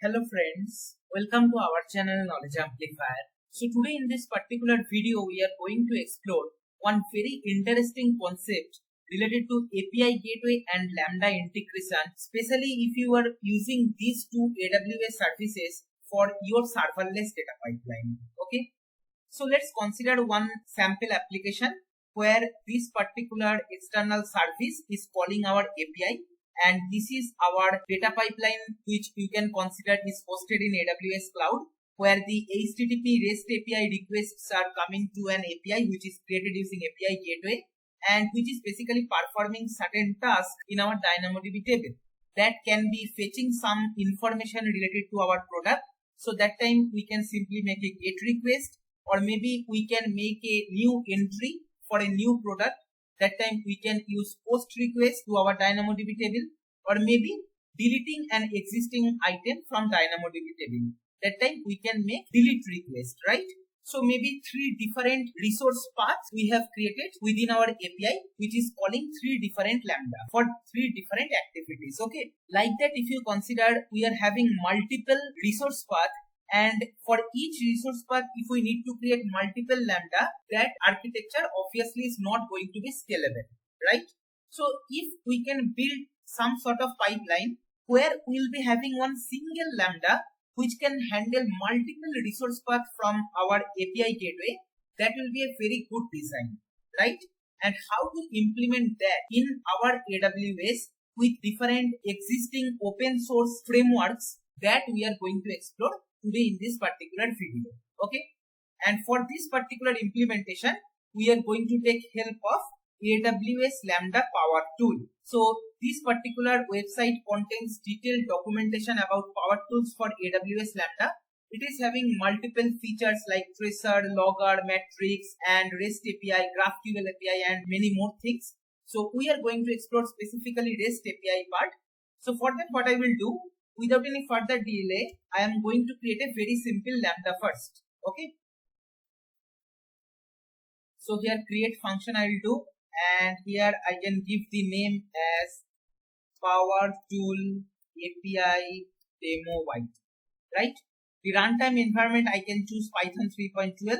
Hello friends, welcome to our channel Knowledge Amplifier. So today in this particular video we are going to explore one very interesting concept related to API gateway and Lambda integration, especially if you are using these two AWS services for your serverless data pipeline. Okay, so let's consider one sample application where this particular external service is calling our API, and this is our data pipeline which you can consider is hosted in AWS cloud, where the HTTP REST API requests are coming to an API which is created using API gateway and which is basically performing certain tasks in our DynamoDB table. That can be fetching some information related to our product. So that time we can simply make a GET request, or maybe we can make a new entry for a new product. That time we can use post request to our DynamoDB table, or maybe deleting an existing item from DynamoDB table. That time we can make delete request, right? So maybe three different resource paths we have created within our API, which is calling three different Lambda for three different activities. Okay, like that, if you consider we are having multiple resource paths, and for each resource path, if we need to create multiple Lambda, that architecture obviously is not going to be scalable, right? So if we can build some sort of pipeline where we will be having one single Lambda which can handle multiple resource paths from our API gateway, that will be a very good design, right? And how to implement that in our AWS with different existing open source frameworks, that we are going to explore today in this particular video. Okay, and for this particular implementation we are going to take help of AWS Lambda Powertools. So this particular website contains detailed documentation about Powertools for AWS Lambda. It is having multiple features like tracer, logger, matrix, and REST API, GraphQL API, and many more things. So we are going to explore specifically REST API part. So for that, what I will do, without any further delay, I am going to create a very simple Lambda first. Okay. So here create function I will do, and here I can give the name as Powertool API demo white, right? The runtime environment I can choose Python 3.12.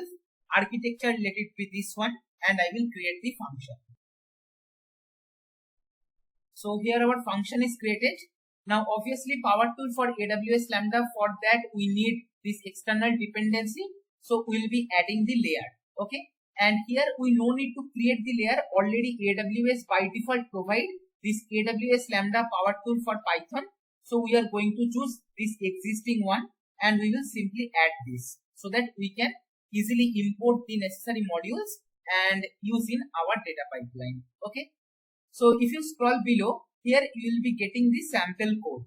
Architecture, let it be this one, and I will create the function. So here our function is created. Now obviously Powertool for AWS Lambda, for that we need this external dependency. So we will be adding the layer. Okay. And here we no need to create the layer. Already AWS by default provide this AWS Lambda Powertool for Python. So we are going to choose this existing one, and we will simply add this so that we can easily import the necessary modules and use in our data pipeline. Okay. So if you scroll below, here you will be getting the sample code.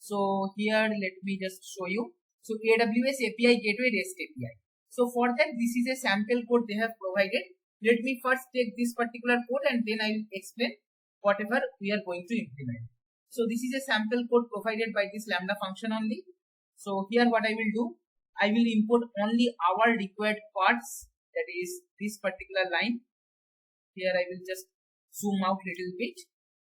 So here let me just show you. So AWS API Gateway REST API. So for that, this is a sample code they have provided. Let me first take this particular code and then I will explain whatever we are going to implement. So this is a sample code provided by this Lambda function only. So here what I will do, I will import only our required parts, that is this particular line. Here I will just zoom out little bit.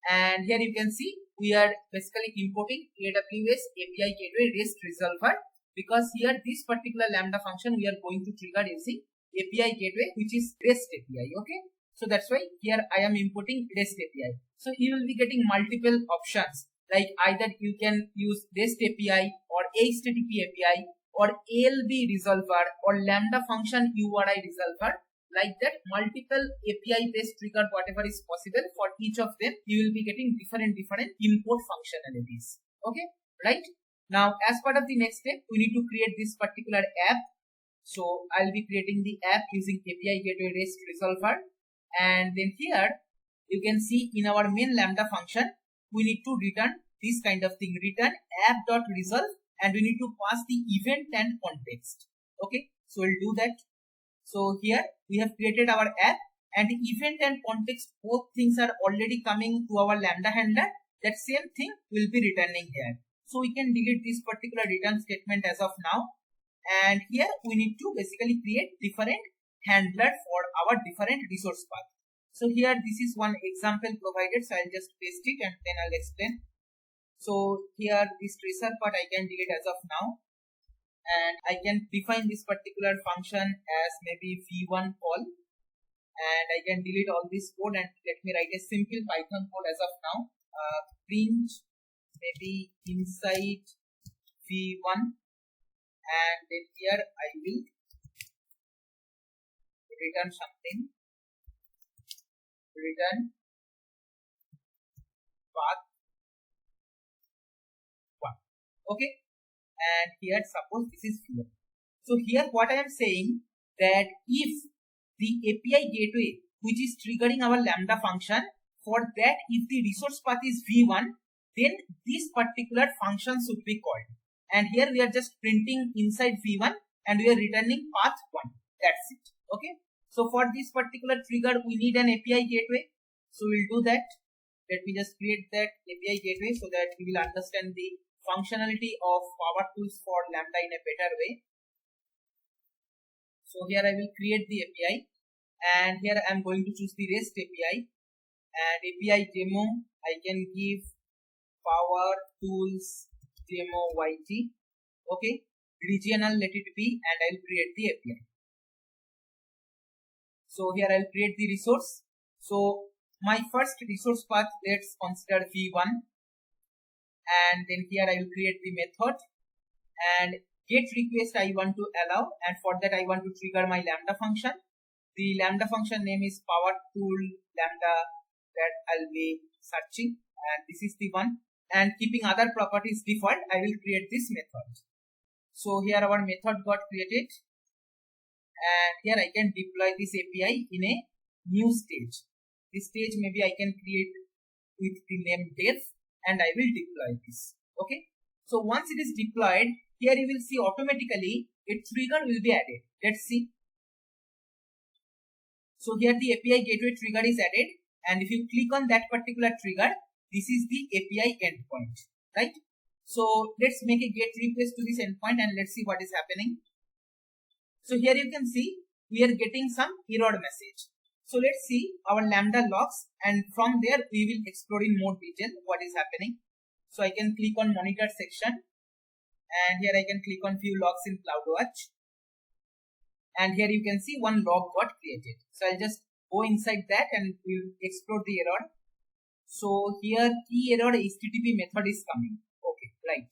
And here you can see we are basically importing AWS API Gateway REST Resolver, because here this particular Lambda function we are going to trigger using API Gateway, which is REST API. Okay, so that's why here I am importing REST API. So you will be getting multiple options, like either you can use REST API or HTTP API or ALB resolver or Lambda function URI resolver. Like that, multiple API based trigger, whatever is possible for each of them, you will be getting different import functionalities. Okay, right? Now, as part of the next step, we need to create this particular app. So I'll be creating the app using API Gateway REST Resolver, and then here you can see in our main Lambda function, we need to return this kind of thing, return app.resolve, and we need to pass the event and context. Okay, so we'll do that. So here we have created our app, and the event and context, both things are already coming to our Lambda handler. That same thing will be returning here. So we can delete this particular return statement as of now. And here we need to basically create different handler for our different resource path. So here this is one example provided. So I'll just paste it and then I'll explain. So here this tracer part I can delete as of now, and I can define this particular function as maybe v1 call, and I can delete all this code and let me write a simple Python code as of now. Print maybe inside v1, and then here I will return something, return path 1. Okay, and here suppose this is v1. So here what I am saying, that if the API gateway which is triggering our Lambda function, for that if the resource path is v1, then this particular function should be called. And here we are just printing inside v1 and we are returning path 1. That's it. Okay. So for this particular trigger we need an API gateway. So we'll do that. Let me just create that API gateway so that we will understand the functionality of PowerTools for Lambda in a better way. So here I will create the API, and here I am going to choose the REST API, and API demo I can give PowerTools demo YT. Okay, regional let it be, and I will create the API. So here I will create the resource. So my first resource path, let's consider v1, and then here I will create the method, and get request I want to allow, and for that I want to trigger my Lambda function. The Lambda function name is powertool-lambda that I'll be searching, and this is the one. And keeping other properties default, I will create this method. So here our method got created, and here I can deploy this API in a new stage. This stage maybe I can create with the name diff, and I will deploy this. Okay. So once it is deployed, here you will see automatically a trigger will be added. Let's see. So here the API gateway trigger is added, and if you click on that particular trigger, this is the API endpoint, right? So let's make a get request to this endpoint and let's see what is happening. So here you can see we are getting some error message. So let's see our Lambda logs, and from there we will explore in more detail what is happening. So I can click on monitor section, and here I can click on view logs in CloudWatch, and here you can see one log got created. So I'll just go inside that and we'll explore the error. So here key error HTTP method is coming. Okay, right.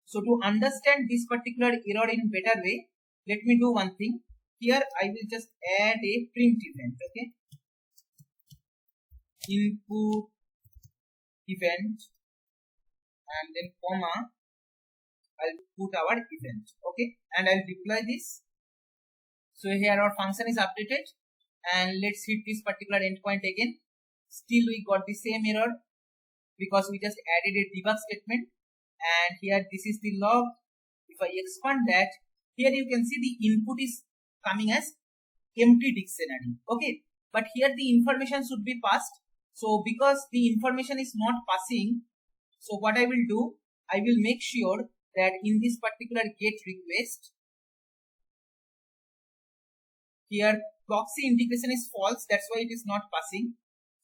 So to understand this particular error in better way, let me do one thing. Here I will just add a print event. Okay, input event, and then comma, I'll put our event. Okay, and I'll deploy this. So here our function is updated, and let's hit this particular endpoint again. Still we got the same error because we just added a debug statement, and here this is the log. If I expand that, here you can see the input is coming as empty dictionary. Okay, but here the information should be passed. So because the information is not passing, so what I will do, I will make sure that in this particular get request, here proxy integration is false, that's why it is not passing.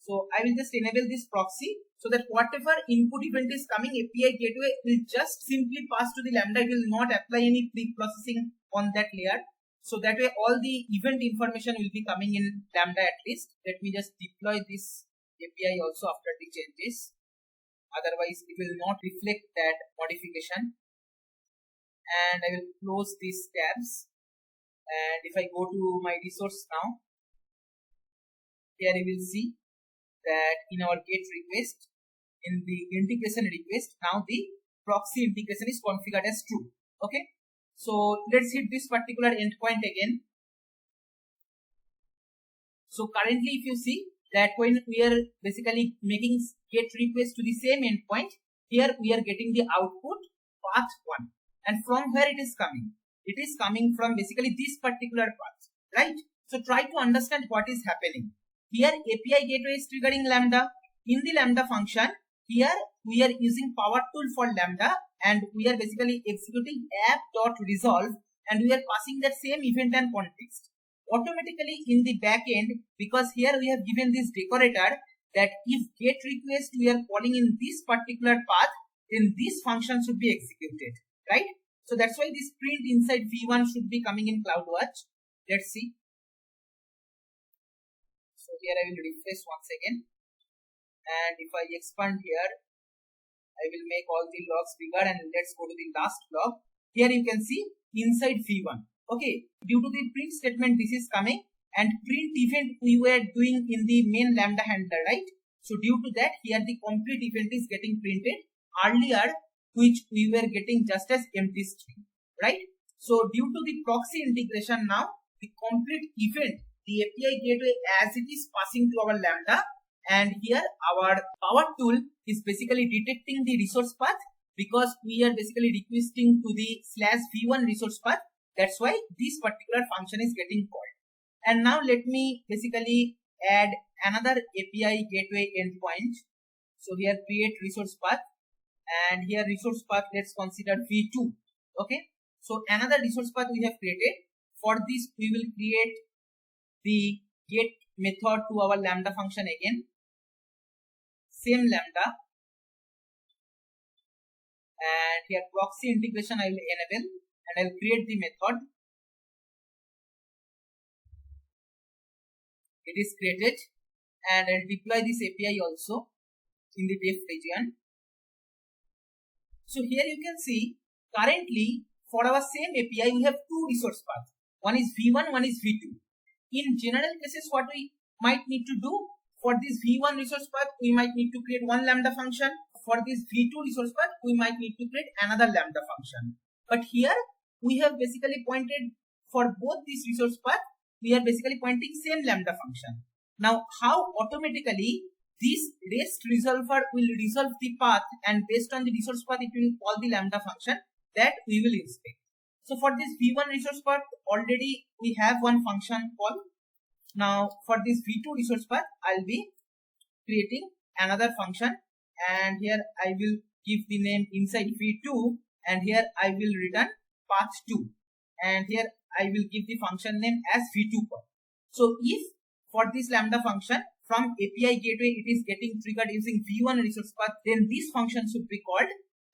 So I will just enable this proxy so that whatever input event is coming, API gateway will just simply pass to the Lambda. It will not apply any pre-processing on that layer. So that way all the event information will be coming in Lambda at least. Let me just deploy this API also after the changes. Otherwise it will not reflect that modification. And I will close these tabs. And if I go to my resource now, here you will see that in our get request, in the integration request, now the proxy integration is configured as true. Okay, so let's hit this particular endpoint again. So currently if you see that when we are basically making get request to the same endpoint, here we are getting the output path 1, and from where it is coming? It is coming from basically this particular path, right? So try to understand what is happening. Here API gateway is triggering Lambda. In the Lambda function, here we are using PowerTool for Lambda, and we are basically executing app.resolve, and we are passing that same event and context. Automatically in the back end, because here we have given this decorator that if get request we are calling in this particular path, then this function should be executed, right? So that's why this print inside v1 should be coming in CloudWatch. Let's see. So here I will refresh once again, and if I expand here, I will make all the logs bigger, and let's go to the last log. Here you can see inside v1. Okay, due to the print statement, this is coming, and print event we were doing in the main lambda handler, right? So due to that, here the complete event is getting printed. Earlier, which we were getting just as empty string, right? So due to the proxy integration now, the complete event, the API gateway as it is passing to our lambda, and here our power tool is basically detecting the resource path because we are basically requesting to the /v1 resource path. That's why this particular function is getting called. And now let me basically add another API gateway endpoint. So here create resource path, and here resource path, let's consider v2. Okay, so another resource path we have created. For this we will create the get method to our lambda function again, same lambda, and here proxy integration I will enable, and I will create the method. It is created, and I'll deploy this API also in the diff region. So here you can see currently for our same API we have two resource paths. One is v1, one is v2. In general cases, what we might need to do, for this v1 resource path we might need to create one lambda function. For this v2 resource path we might need to create another lambda function. But here we have basically pointed for both these resource path, we are basically pointing same lambda function. Now how automatically this REST resolver will resolve the path, and based on the resource path it will call the lambda function, that we will inspect. So for this v1 resource path already we have one function call. Now for this v2 resource path I'll be creating another function, and here I will give the name inside v2, and here I will return path2, and here I will give the function name as v2 call. So if for this lambda function from API gateway it is getting triggered using v1 resource path, then this function should be called,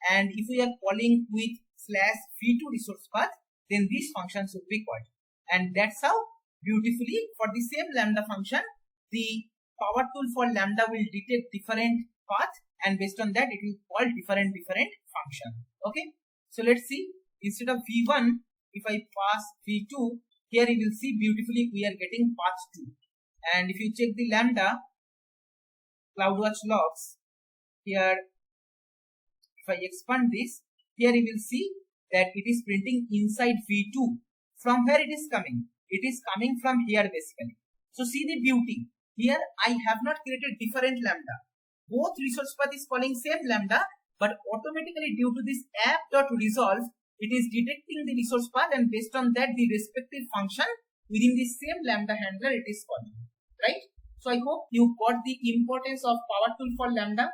and if we are calling with /v2 resource path, then this function should be called. And that's how beautifully for the same lambda function, the power tool for lambda will detect different path, and based on that it will call different function. Okay, so let's see. Instead of v1, if I pass v2, here you will see beautifully we are getting path 2. And if you check the lambda CloudWatch logs, here if I expand this, here you will see that it is printing inside v2. From where it is coming? It is coming from here basically. So see the beauty. Here I have not created different lambda. Both resource path is calling same lambda, but automatically due to this app.resolve, it is detecting the resource path, and based on that the respective function within the same lambda handler it is calling, right? So I hope you got the importance of power tool for lambda,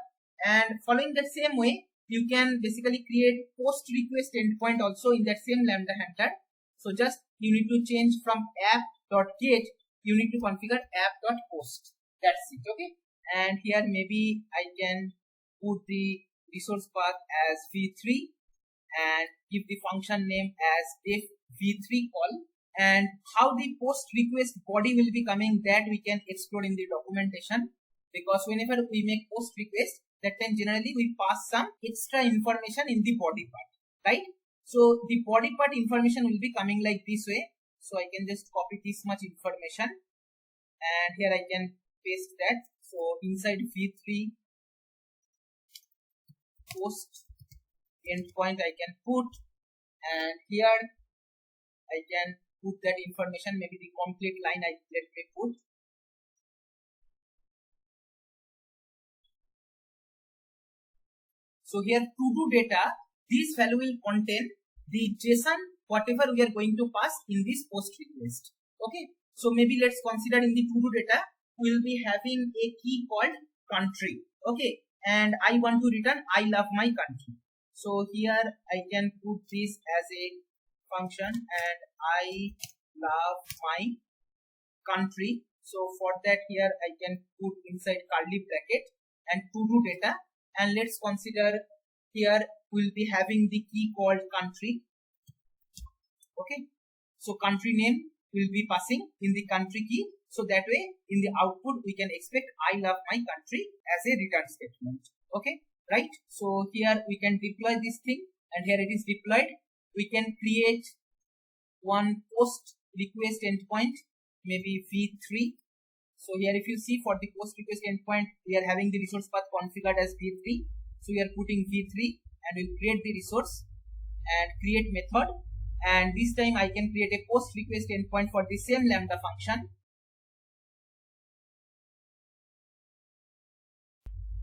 and following the same way you can basically create post request endpoint also in that same lambda handler. So just you need to change from app.get, you need to configure app.post. That's it. Okay, and here maybe I can put the resource path as v3 and give the function name as diff v3 call. And how the post request body will be coming, that we can explore in the documentation, because whenever we make post request, that time generally we pass some extra information in the body part, right? So the body part information will be coming like this way. So I can just copy this much information, and here I can paste that. So inside v3 post endpoint I can put, and here I can put that information, maybe the complete line let me put. So here to do data, this value will contain the JSON whatever we are going to pass in this post request. Okay, so maybe let's consider in the to do data we will be having a key called country. Okay, and I want to return I love my country. So here I can put this as a function, and I love my country. So for that here I can put inside curly bracket and to do data, and let's consider here we'll be having the key called country. Okay, so country name will be passing in the country key, so that way in the output we can expect I love my country as a return statement. Okay, right? So here we can deploy this thing, and here it is deployed. We can create one post request endpoint, maybe v3. So here if you see, for the post request endpoint we are having the resource path configured as v3. So we are putting v3 and we'll create the resource and create method. And this time I can create a post request endpoint for the same Lambda function.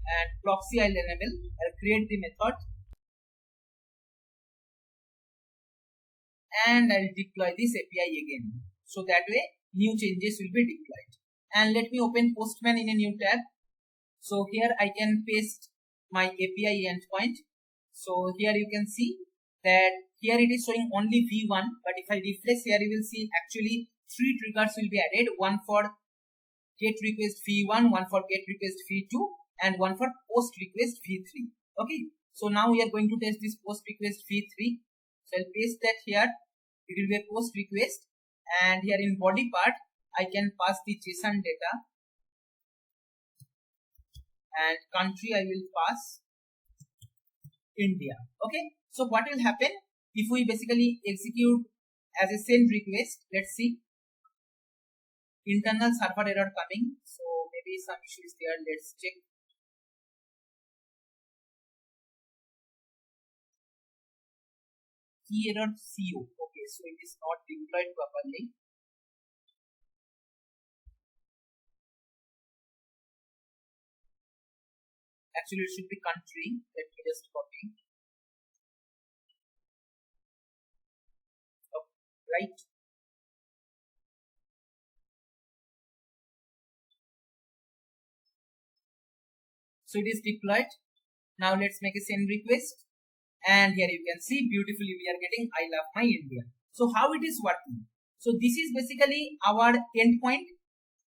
And proxy I'll enable. I'll create the method. And I'll deploy this API again. So that way new changes will be deployed. And let me open Postman in a new tab. So here I can paste my API endpoint. So here you can see that here it is showing only v1, but if I refresh here, you will see actually 3 triggers will be added, one for get request v1, one for get request v2, and one for post request v3. Okay, so now we are going to test this post request v3. So I'll paste that here. It will be a post request, and here in body part I can pass the JSON data, and country I will pass India. Okay, so what will happen if we basically execute as a send request? Let's see, internal server error coming, so maybe some issues there. Let's check. Key error CO. Okay, so it is not deployed properly. Actually it should be country. Let me just copy. Right. So it is deployed. Now let's make a send request, and here you can see beautifully we are getting I love my India. So how it is working? So this is basically our endpoint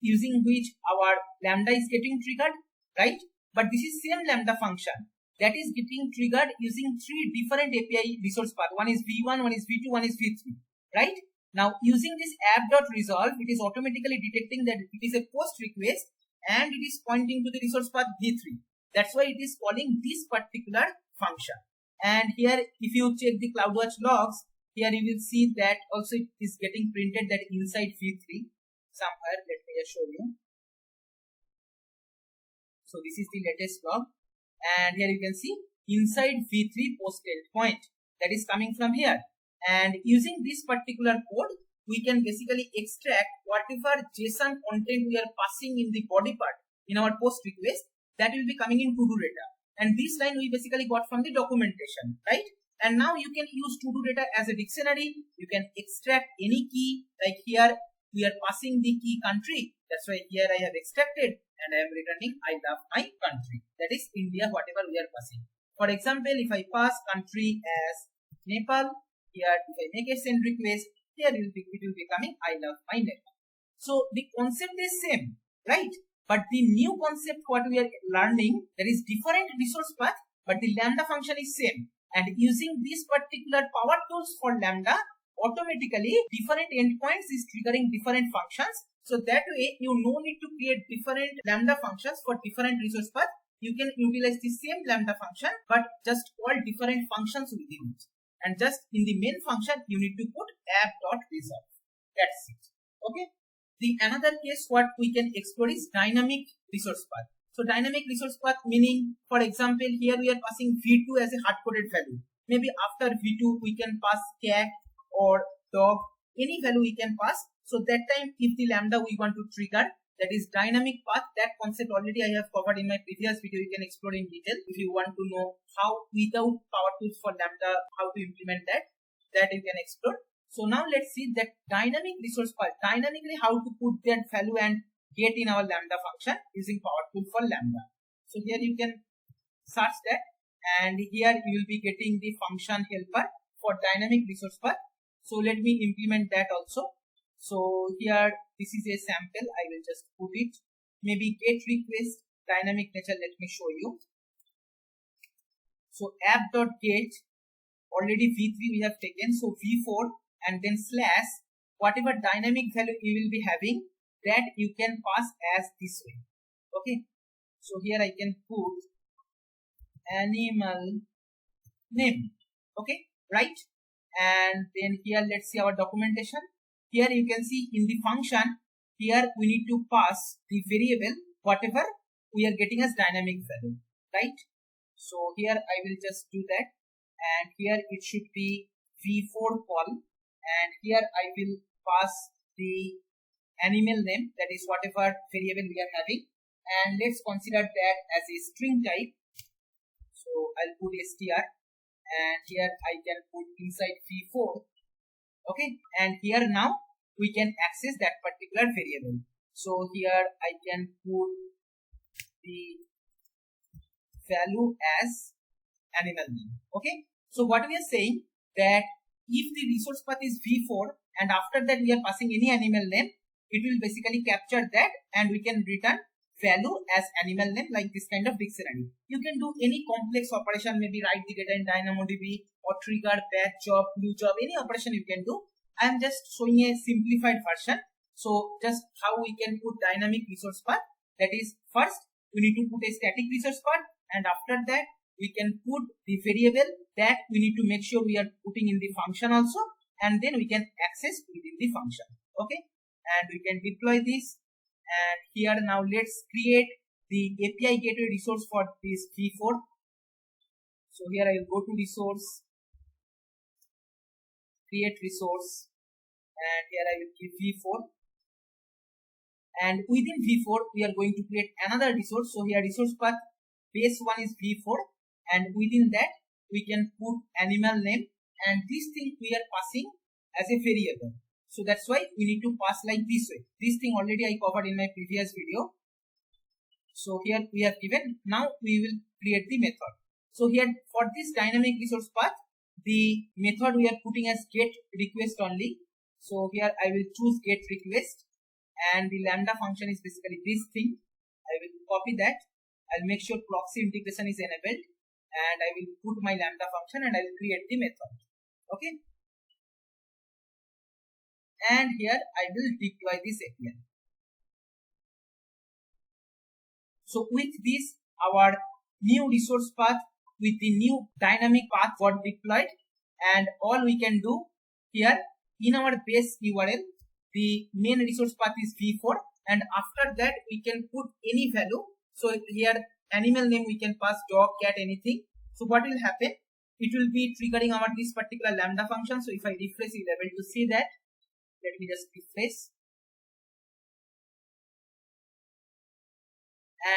using which our Lambda is getting triggered, right? But this is same Lambda function that is getting triggered using 3 different API resource paths. One is v1, one is v2, one is v3. Right? Now using this app.resolve, it is automatically detecting that it is a post request and it is pointing to the resource path v3. That's why it is calling this particular function. And here if you check the CloudWatch logs, here you will see that also it is getting printed that inside v3 somewhere. Let me just show you. So this is the latest log, and here you can see inside v3 post endpoint that is coming from here. And using this particular code, we can basically extract whatever JSON content we are passing in the body part in our post request, that will be coming in to-do data. And this line we basically got from the documentation, right? And now you can use to-do data as a dictionary. You can extract any key, like here we are passing the key country. That's why here I have extracted and I am returning I love my country. That is India, whatever we are passing. For example, if I pass country as Nepal, here if I make a send request, here it will be coming I love my Nepal. So the concept is same, right? But the new concept what we are learning, that is different resource path, but the Lambda function is same. And using this particular power tools for Lambda, automatically different endpoints is triggering different functions. So that way you no need to create different Lambda functions for different resource path. You can utilize the same Lambda function, but just call different functions within it. And just in the main function, you need to put app.resolve. That's it. Okay. The another case what we can explore is dynamic resource path. So dynamic resource path meaning, for example, here we are passing v2 as a hard-coded value. Maybe after v2 we can pass cat or dog, any value we can pass. So that time if the Lambda we want to trigger, that is dynamic path. That concept already I have covered in my previous video. You can explore in detail if you want to know how without power tools for Lambda, how to implement that you can explore. So now let's see that dynamic resource path, dynamically how to put that value and get in our Lambda function using power tool for Lambda. So here you can search that, and here you will be getting the function helper for dynamic resource path. So let me implement that also. So here this is a sample. I will just put it. Maybe get request dynamic nature. Let me show you. So app.get, already v3 we have taken, so v4 and then slash, whatever dynamic value you will be having, that you can pass as this way. Okay, so here I can put animal name. Okay, right? And then here let's see our documentation. Here you can see in the function, here we need to pass the variable whatever we are getting as dynamic value, right? So here I will just do that, and here it should be v4 call, and here I will pass the animal name, that is whatever variable we are having, and let's consider that as a string type. So I'll put str, and here I can put inside v4. Okay, and here now we can access that particular variable. So here I can put the value as animal name. Okay, so what we are saying, that if the resource path is v4 and after that we are passing any animal name, it will basically capture that and we can return value as animal name, like this kind of dictionary. You can do any complex operation, maybe write the data in DynamoDB or trigger batch job, new job, any operation you can do. I am just showing a simplified version. So just how we can put dynamic resource path, that is, first we need to put a static resource path, and after that we can put the variable that we need to make sure we are putting in the function also, and then we can access within the function. Okay, and we can deploy this. And here now let's create the API gateway resource for this v4. So here I will go to resource, create resource, and here I will give v4, and within v4 we are going to create another resource. So here resource path base one is v4, and within that we can put animal name, and this thing we are passing as a variable. So that's why we need to pass like this way. This thing already I covered in my previous video. So here we have given, now we will create the method. So here for this dynamic resource path, the method we are putting as get request only. So here I will choose get request, and the lambda function is basically this thing. I will copy that. I'll make sure proxy integration is enabled, and I will put my lambda function and I will create the method. Okay, and here I will deploy this API. So with this, our new resource path with the new dynamic path got deployed, and all we can do here in our base URL, the main resource path is v4, and after that we can put any value. So here animal name we can pass dog, cat, anything. So what will happen? It will be triggering our this particular lambda function. So if I refresh, you'll be able to see that. Let me just refresh.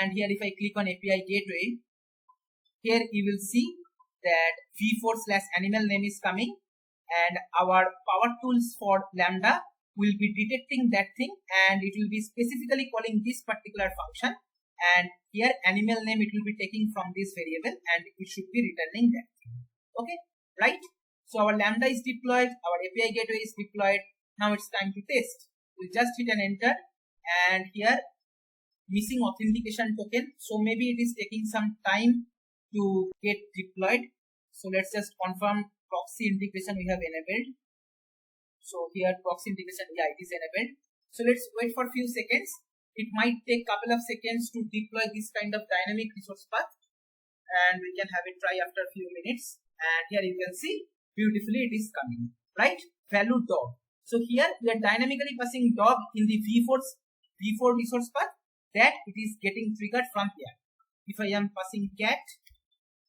And here if I click on API gateway, here you will see that v4/animal name is coming, and our power tools for lambda will be detecting that thing, and it will be specifically calling this particular function, and here animal name it will be taking from this variable, and it should be returning that thing. Okay, right? So our lambda is deployed, our API gateway is deployed. Now it's time to test. We'll just hit an enter, and here missing authentication token. So maybe it is taking some time to get deployed. So let's just confirm proxy integration we have enabled. So here proxy integration, yeah, it is enabled. So let's wait for a few seconds. It might take a couple of seconds to deploy this kind of dynamic resource path, and we can have it try after a few minutes. And here you can see beautifully it is coming, right? Value dog. So here we are dynamically passing dog in the v4 resource path, that it is getting triggered from here. If I am passing cat,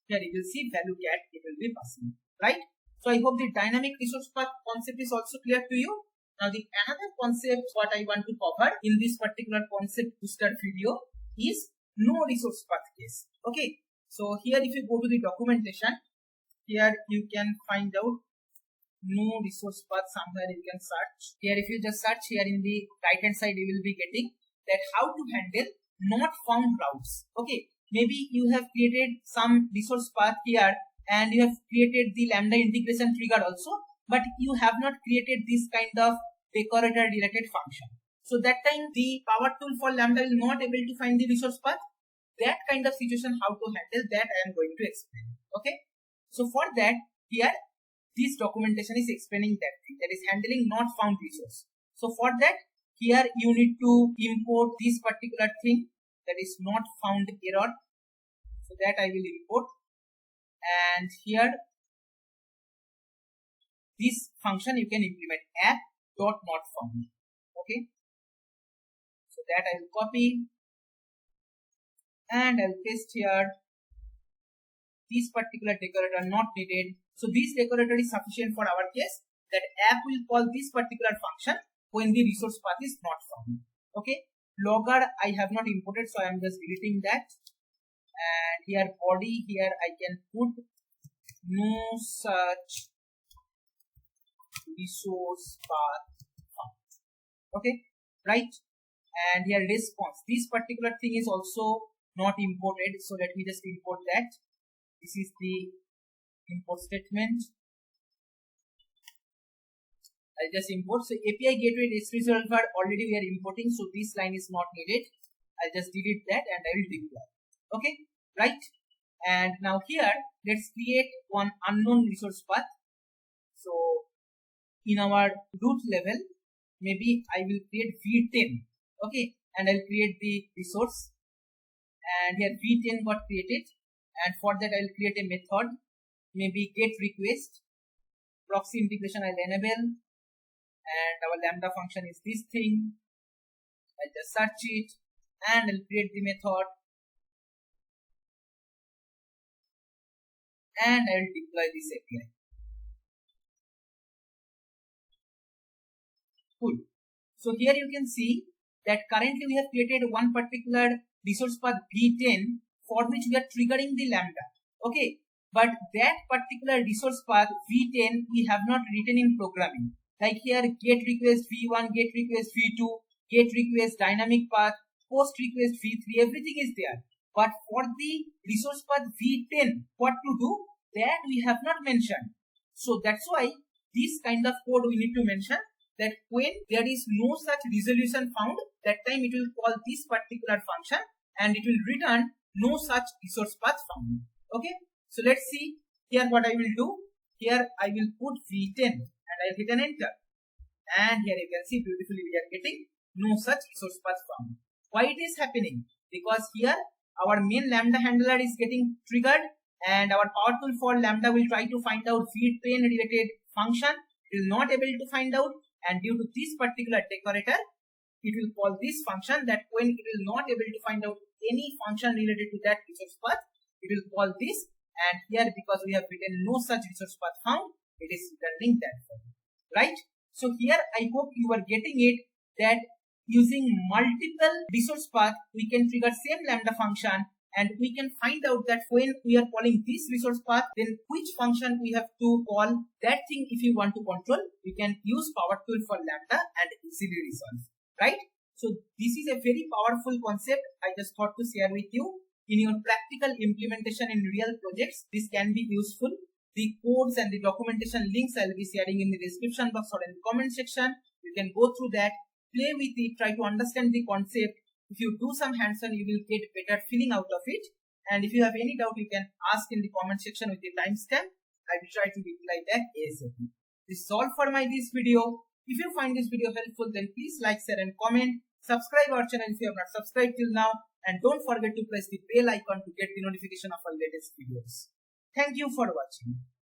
here you will see value cat, it will be passing, right? So I hope the dynamic resource path concept is also clear to you. Now the another concept what I want to cover in this particular concept booster video is no resource path case. Okay, so here if you go to the documentation, here you can find out no resource path. Somewhere you can search. Here if you just search, here in the right hand side you will be getting that how to handle not found routes. Okay, maybe you have created some resource path here, and you have created the lambda integration trigger also, but you have not created this kind of decorator related function. So that time the power tool for lambda will not able to find the resource path. that kind of situation, how to handle that, I am going to explain. Okay. So for that, here this documentation is explaining that thing, that is handling not found resource. So for that, here you need to import this particular thing, that is not found error. So that I will import, and here this function you can implement app.notfound. Okay. So that I will copy and I'll paste here. This particular decorator not needed. So this decorator is sufficient for our case, that app will call this particular function when the resource path is not found. Okay. Logger I have not imported, so I am just deleting that. And here body, here I can put no such resource path found. Okay, right? And here response, this particular thing is also not imported, so let me just import that. This is the import statement. I'll just import. So API gateway REST resolver already we are importing, so this line is not needed. I'll just delete that and I will deploy. Okay, right? And now here let's create one unknown resource path. So in our root level, maybe I will create v10. Okay, and I'll create the resource, and here v10 got created, and for that I'll create a method, maybe get request, proxy integration I'll enable, and our lambda function is this thing. I'll just search it and I'll create the method, and I'll deploy this API. Cool. So here you can see that currently we have created one particular resource path v10 for which we are triggering the lambda. Okay, but that particular resource path v10 we have not written in programming. Like here get request v1, get request v2, get request dynamic path, post request v3, everything is there. But for the resource path v10, what to do, that we have not mentioned. So that's why this kind of code we need to mention, that when there is no such resolution found, that time it will call this particular function and it will return no such resource path found. Okay, so let's see here what I will do. Here I will put v10 and I'll hit an enter, and here you can see beautifully we are getting no such resource path found. Why it is happening? Because here our main lambda handler is getting triggered, and our power tool for lambda will try to find out v10 related function. It will not able to find out, and due to this particular decorator, it will call this function, that when it will not able to find out any function related to that resource path, it will call this, and here because we have written no such resource path found, it is returning that value, right? So here I hope you are getting it, that using multiple resource path we can trigger same lambda function, and we can find out that when we are calling this resource path, then which function we have to call. That thing if you want to control, we can use power tool for lambda and easily resolve, right? So this is a very powerful concept. I just thought to share with you. In your practical implementation in real projects, this can be useful. The codes and the documentation links I will be sharing in the description box or in the comment section. You can go through that, play with it, try to understand the concept. If you do some hands-on, you will get better feeling out of it. And if you have any doubt, you can ask in the comment section with the timestamp. I will try to reply that ASAP. This is all for this video. If you find this video helpful, then please like, share and comment. Subscribe our channel if you have not subscribed till now. And don't forget to press the bell icon to get the notification of our latest videos. Thank you for watching.